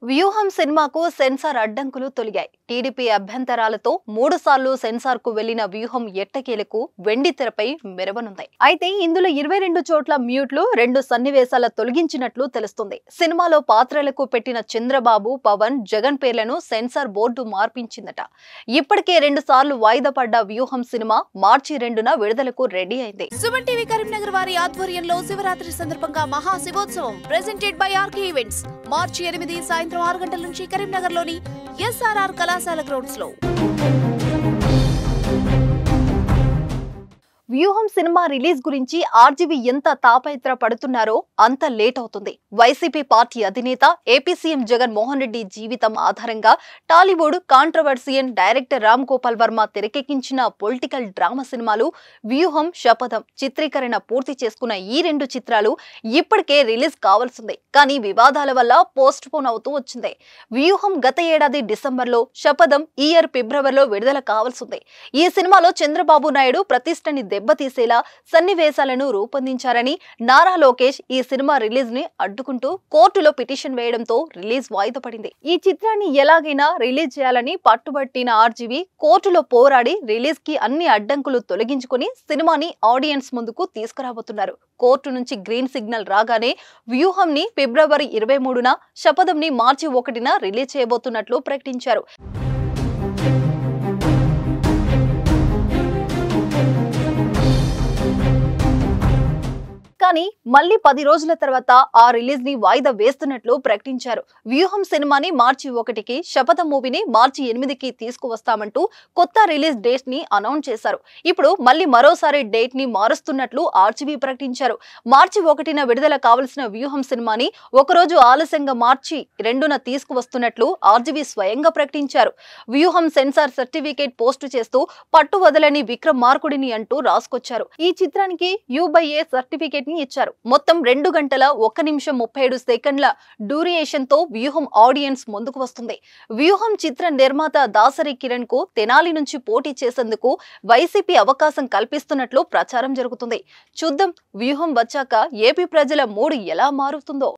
వ్యూహం సినిమాకు సెన్సార్ అడ్డంకులు తొలగాయి. టీడీపీ అభ్యంతరాలతో 3 సార్లు సెన్సార్ కు వెళ్లిన వ్యూహం ఎట్టకేలకు వెండి తెరపై మెరవనుంది. అయితే ఇందులో 22 చోట్ల మ్యూట్లు, 2 సన్నివేశాల తొలగించినట్లు తెలుస్తుంది. సినిమాలో పాత్రలకు పెట్టిన చంద్రబాబు, పవన్, జగన్ పేర్లను సెన్సార్ బోర్డు మార్పించిందట. ఇప్పటికే 2 సార్లు వాయిదా పడ్డ వ్యూహం సినిమా మార్చి 2న విడుదలకు రెడీ అయింది. సుమన్ టీవీ కరీంనగర్ వారి ఆధ్వర్యంలో శివరాత్రి సందర్భంగా మహా శివోత్సవం ప్రెజెంటెడ్ బై ఆర్కే ఈవెంట్స్ మార్చి 8 సాయంత్రం 6 గంటల నుంచి కరీంనగర్ లోని ఎస్ఆర్ఆర్ కళాశాల గ్రౌండ్స్ లో. వ్యూహం సినిమా రిలీజ్ గురించి ఆర్జీవీ ఎంత తాపత్ర పడుతున్నారో అంత లేట్ అవుతుంది. వైసీపీ పార్టీ అధినేత ఏపీ సీఎం జగన్ మోహన్ రెడ్డి జీవితం ఆధారంగా టాలీవుడ్ కాంట్రవర్సియన్ డైరెక్టర్ రామ్ గోపాల్ వర్మ తెరకెక్కించిన పొలిటికల్ డ్రామా సినిమాలు వ్యూహం, శపథం చిత్రీకరణ పూర్తి చేసుకున్న ఈ 2 చిత్రాలు ఇప్పటికే రిలీజ్ కావాల్సిందే. కానీ వివాదాల వల్ల పోస్ట్ పోన్ అవుతూ వచ్చింది. వ్యూహం గత ఏడాది డిసెంబర్లో, శపథం ఈ ఇయర్ ఫిబ్రవరిలో విడుదల కావాల్సిందే. ఈ సినిమాలో చంద్రబాబు నాయుడు ప్రతిష్టని దెబ్బతీసేలా సన్నివేశాలను రూపొందించారని నారా లోకేష్ ఈ సినిమా రిలీజ్ ని అడ్డుకుంటూ కోర్టులో పిటిషన్ వేయడంతో రిలీజ్ వాయిదా పడింది. ఈ చిత్రాన్ని ఎలాగైనా రిలీజ్ చేయాలని పట్టుబట్టిన ఆర్జీవీ కోర్టులో పోరాడి రిలీజ్ కి అన్ని అడ్డంకులు తొలగించుకుని సినిమాని ఆడియన్స్ ముందుకు తీసుకురాబోతున్నారు. కోర్టు నుంచి గ్రీన్ సిగ్నల్ రాగానే వ్యూహం ని ఫిబ్రవరి 23న, శపథం ని మార్చి 1న రిలీజ్ చేయబోతున్నట్లు ప్రకటించారు. కానీ మళ్ళీ 10 రోజుల తర్వాత ఆ రిలీజ్ ని వాయిదా వేస్తున్నట్లు ప్రకటించారు. వ్యూహం సినిమాని మార్చి 1కి, శపథం మూవీని మార్చి 8కి తీసుకువస్తామంటూ కొత్త రిలీజ్ డేట్ ని అనౌన్స్ చేశారు. ఇప్పుడు మళ్ళీ మరోసారి డేట్ ని మారుస్తున్నట్లు ఆర్జీవీ ప్రకటించారు. మార్చి 1న విడుదల కావలసిన వ్యూహం సినిమాని ఒకరోజు ఆలస్యంగా మార్చి 2న తీసుకువస్తున్నట్లు ఆర్జీవీ స్వయంగా ప్రకటించారు. వ్యూహం సెన్సార్ సర్టిఫికేట్ పోస్టు చేస్తూ పట్టు వదలని విక్రమార్కుడిని అంటూ రాసుకొచ్చారు. ఈ చిత్రానికి U/A సర్టిఫికేట్ ఇచ్చారు. మొత్తం 2 గంటల 1 నిమిషం 37 సెకండ్ల డ్యూరేషన్ తో వ్యూహం ఆడియన్స్ ముందుకు వస్తుంది. వ్యూహం చిత్ర నిర్మాత దాసరి కిరణ్ కు తెనాలి నుంచి పోటీ చేసేందుకు వైసీపీ అవకాశం కల్పిస్తున్నట్లు ప్రచారం జరుగుతుంది. చూద్దాం వ్యూహం వచ్చాక ఏపీ ప్రజల మూడు ఎలా మారుతుందో.